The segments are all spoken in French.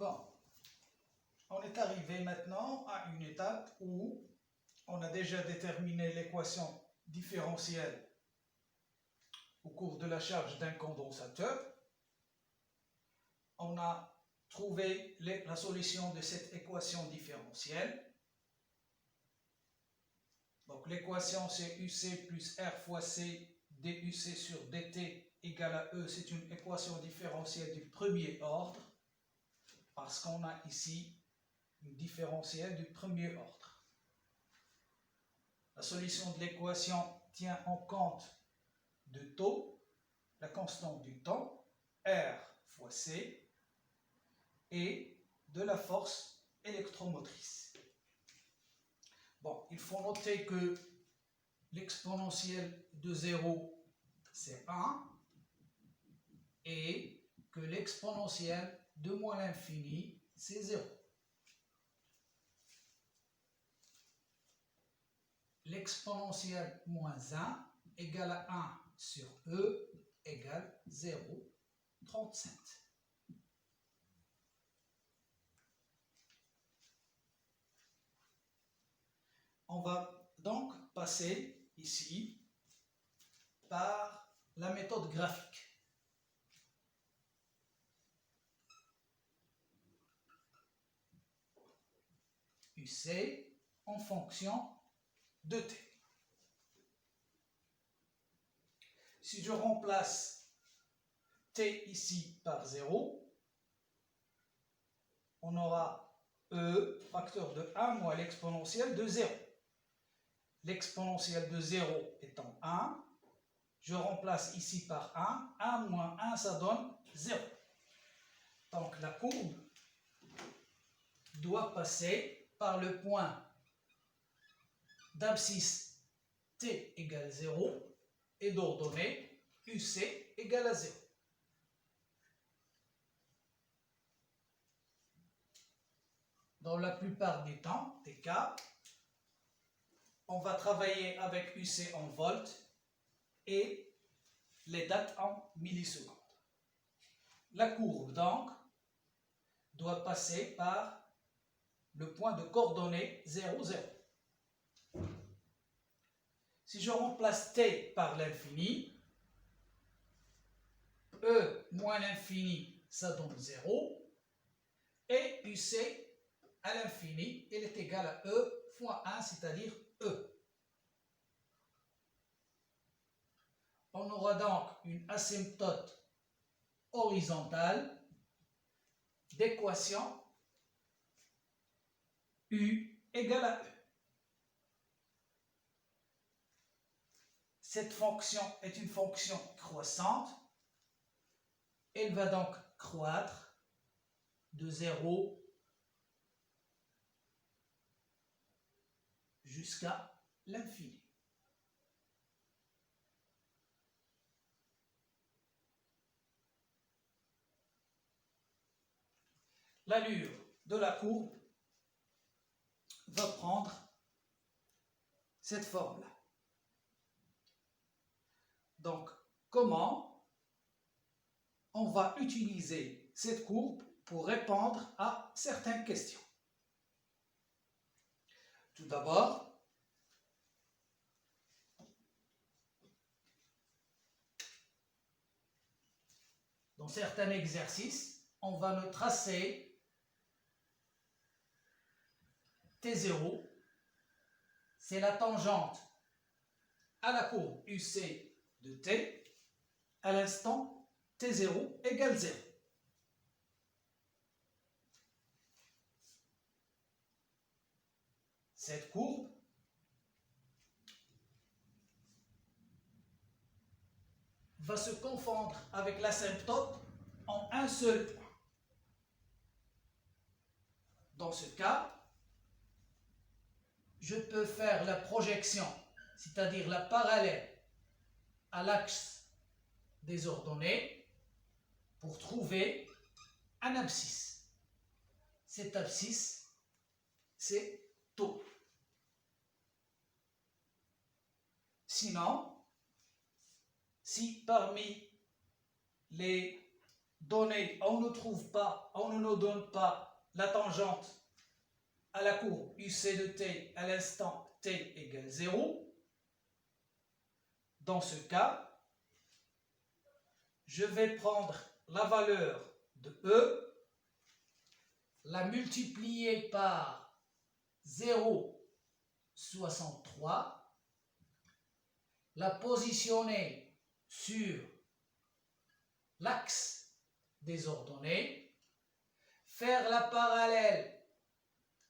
Bon, on est arrivé maintenant à une étape où on a déjà déterminé l'équation différentielle au cours de la charge d'un condensateur. On a trouvé la solution de cette équation différentielle. Donc l'équation c'est UC plus R fois C DUC sur DT égale à E. C'est une équation différentielle du premier ordre parce qu'on a ici une différentielle du premier ordre. La solution de l'équation tient en compte de taux, la constante du temps, R fois C, et de la force électromotrice. Bon, il faut noter que l'exponentielle de 0, c'est 1, et que l'exponentielle de moins l'infini, c'est 0. L'exponentielle moins 1 égale à 1 sur E égale 0,37. On va donc passer ici par la méthode graphique. UC en fonction de t. Si je remplace t ici par 0, on aura E, facteur de 1 moins l'exponentielle de 0. L'exponentielle de 0 étant 1, je remplace ici par 1. 1 moins 1, ça donne 0. Donc la courbe doit passer par le point d'abscisse t égale 0 et d'ordonnée UC égale à 0. Dans la plupart des temps, des cas, on va travailler avec UC en volts et les dates en millisecondes. La courbe, donc, doit passer par le point de coordonnées 0, 0. Si je remplace t par l'infini, E moins l'infini, ça donne 0, et UC à l'infini, il est égal à E fois 1, c'est-à-dire E. On aura donc une asymptote horizontale d'équation U égale à E. Cette fonction est une fonction croissante. Elle va donc croître de 0 jusqu'à l'infini. L'allure de la courbe va prendre cette forme-là. Donc, comment on va utiliser cette courbe pour répondre à certaines questions? Tout d'abord, dans certains exercices, on va nous tracer T0, c'est la tangente à la courbe UC de T à l'instant T0 égale 0. Cette courbe va se confondre avec l'asymptote en un seul point. Dans ce cas, je peux faire la projection, c'est-à-dire la parallèle à l'axe des ordonnées pour trouver un abscisse. Cet abscisse, c'est tau. Sinon, si parmi les donné, on ne trouve pas, on ne nous donne pas la tangente à la courbe UC de t à l'instant t égale 0, dans ce cas, je vais prendre la valeur de E, la multiplier par 0,63, la positionner sur l'axe des ordonnées, faire la parallèle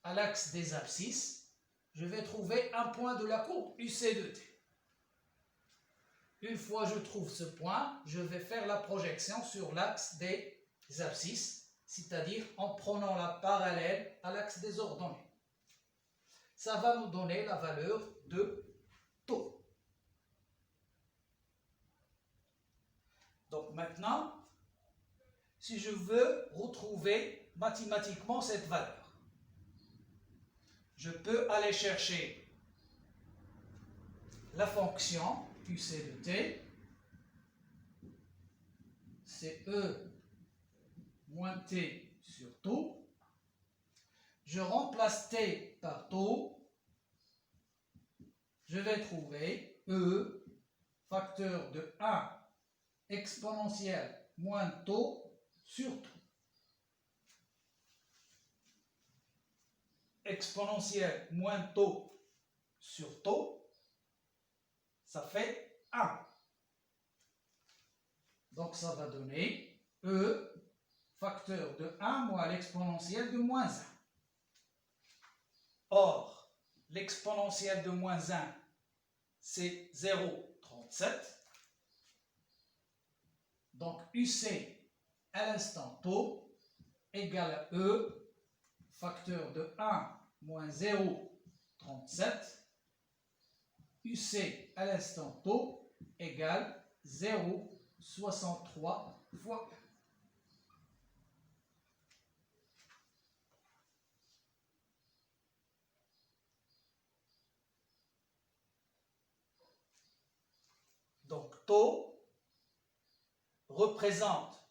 à l'axe des abscisses, je vais trouver un point de la courbe UC de t. Une fois que je trouve ce point, je vais faire la projection sur l'axe des abscisses, c'est-à-dire en prenant la parallèle à l'axe des ordonnées. Ça va nous donner la valeur de taux. Donc maintenant, si je veux retrouver mathématiquement cette valeur, je peux aller chercher la fonction UC de t, c'est E moins t sur taux. Je remplace t par taux, je vais trouver E facteur de 1 exponentielle moins taux sur taux. Exponentielle moins taux sur taux, ça fait 1. Donc ça va donner E facteur de 1 moins l'exponentielle de moins 1. Or, l'exponentielle de moins 1, c'est 0,37. Donc UC à l'instant taux égale à E facteur de 1 moins 0,37. UC à l'instant taux égale 0,63 fois E. Donc taux représente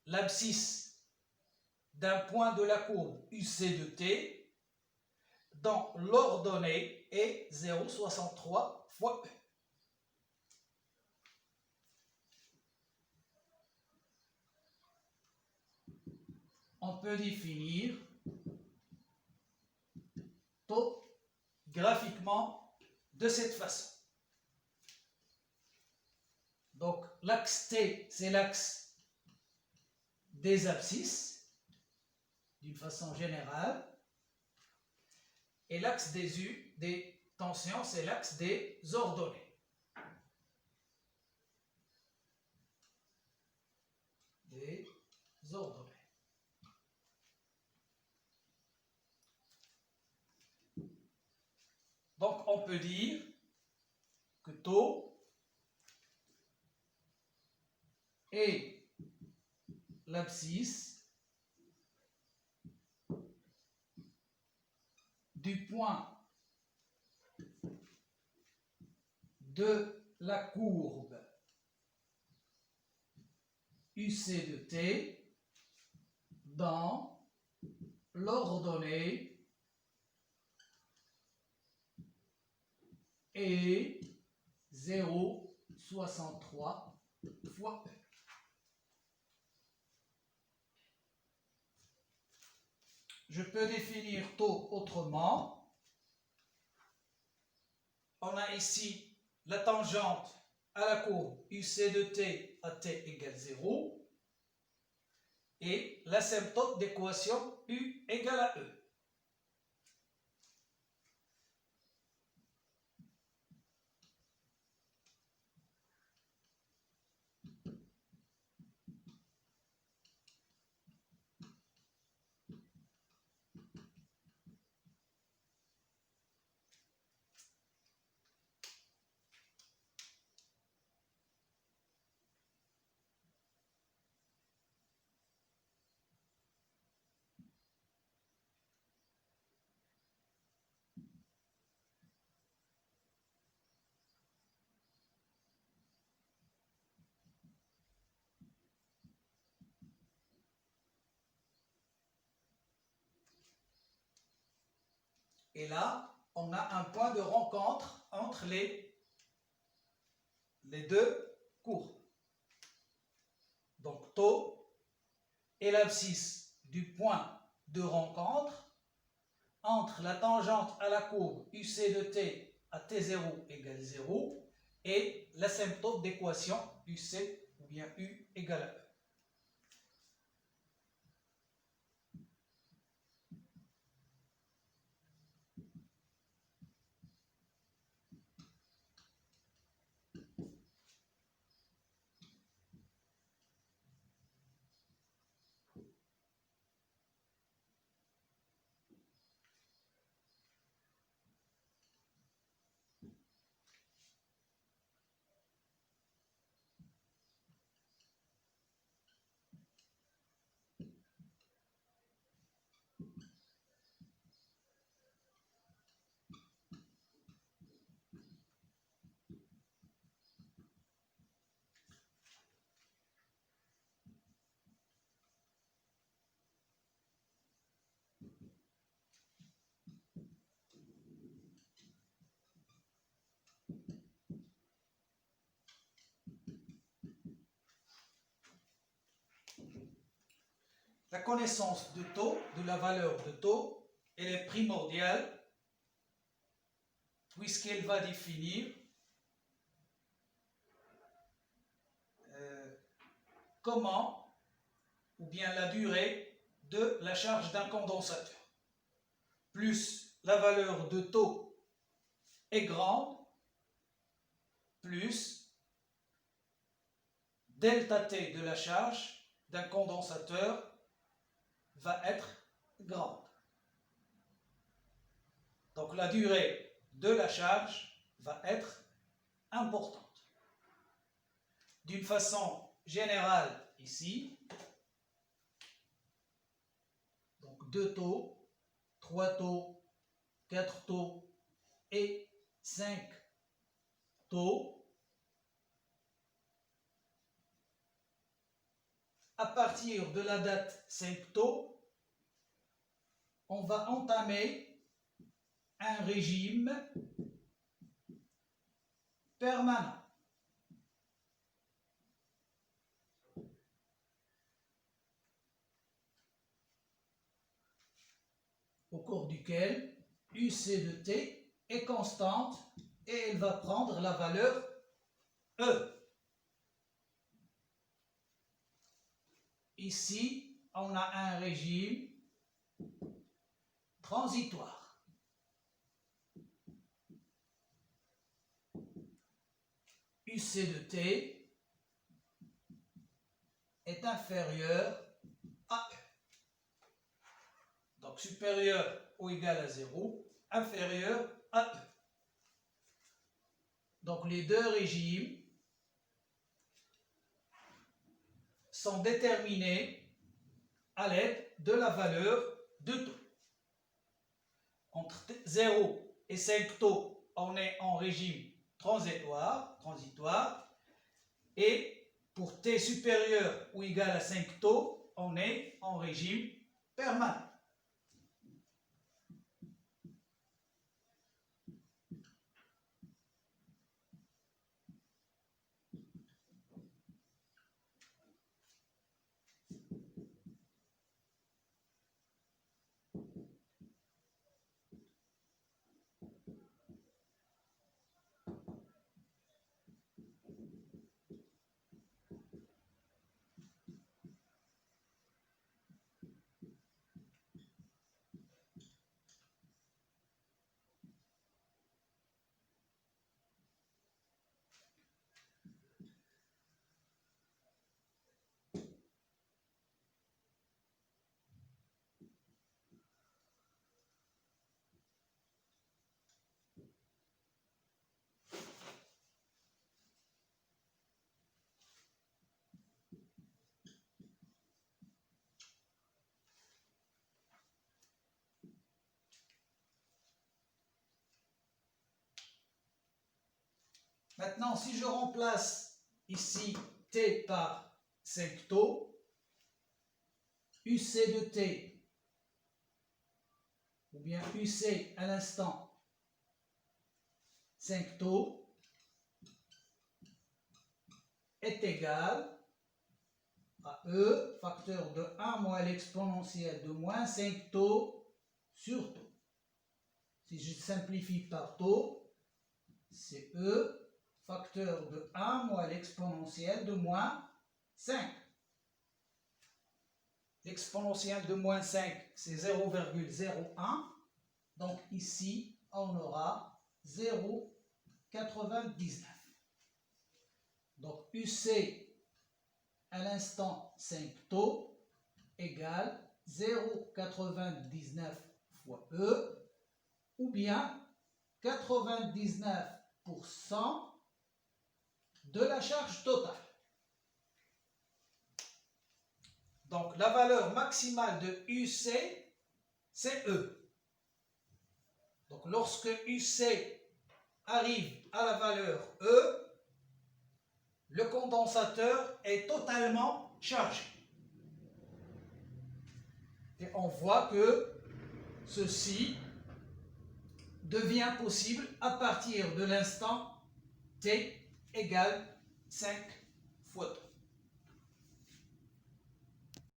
l'abscisse d'un point de la courbe UC de t dont l'ordonnée est 0,63 fois E. On peut définir taux graphiquement de cette façon. Donc l'axe T, c'est l'axe des abscisses, d'une façon générale, et l'axe des tensions, c'est l'axe des ordonnées. Des ordonnées. Donc on peut dire que taux est l'abscisse du point de la courbe UC de t dans l'ordonnée et 0,63 fois E. Je peux définir taux autrement. On a ici la tangente à la courbe UC de t à t égale 0 et l'asymptote d'équation U égale à E. Et là, on a un point de rencontre entre les deux courbes. Donc, taux et l'abscisse du point de rencontre entre la tangente à la courbe UC de t à t0 égale 0 et l'asymptote d'équation UC ou bien U égale à E. La connaissance de taux, de la valeur de taux, elle est primordiale puisqu'elle va définir comment ou bien la durée de la charge d'un condensateur. Plus la valeur de taux est grande, plus delta T de la charge d'un condensateur va être grande. Donc la durée de la charge va être importante. D'une façon générale, ici, donc 2 taux, 3 taux, 4 taux et 5 taux. À partir de la date 5 taux, on va entamer un régime permanent. Au cours duquel UC de T est constante et elle va prendre la valeur E. Ici, on a un régime transitoire. UC de T est inférieur à E. Donc supérieur ou égal à 0, inférieur à E. Donc les deux régimes sont déterminés à l'aide de la valeur de taux. Entre 0 et 5 taux, on est en régime transitoire, et pour t supérieur ou égal à 5 taux, on est en régime permanent. Maintenant, si je remplace ici T par 5 taux, UC de T ou bien UC à l'instant 5 taux est égal à E, facteur de 1 moins l'exponentielle de moins 5 taux sur taux. Si je simplifie par taux, c'est E, facteur de 1 moins l'exponentielle de moins 5. L'exponentielle de moins 5, c'est 0,01. Donc ici, on aura 0,99. Donc UC à l'instant 5 taux égale 0,99 fois E, ou bien 99% de la charge totale. Donc la valeur maximale de UC, c'est E. Donc lorsque UC arrive à la valeur E, le condensateur est totalement chargé. Et on voit que ceci devient possible à partir de l'instant T égale 5 fois 2.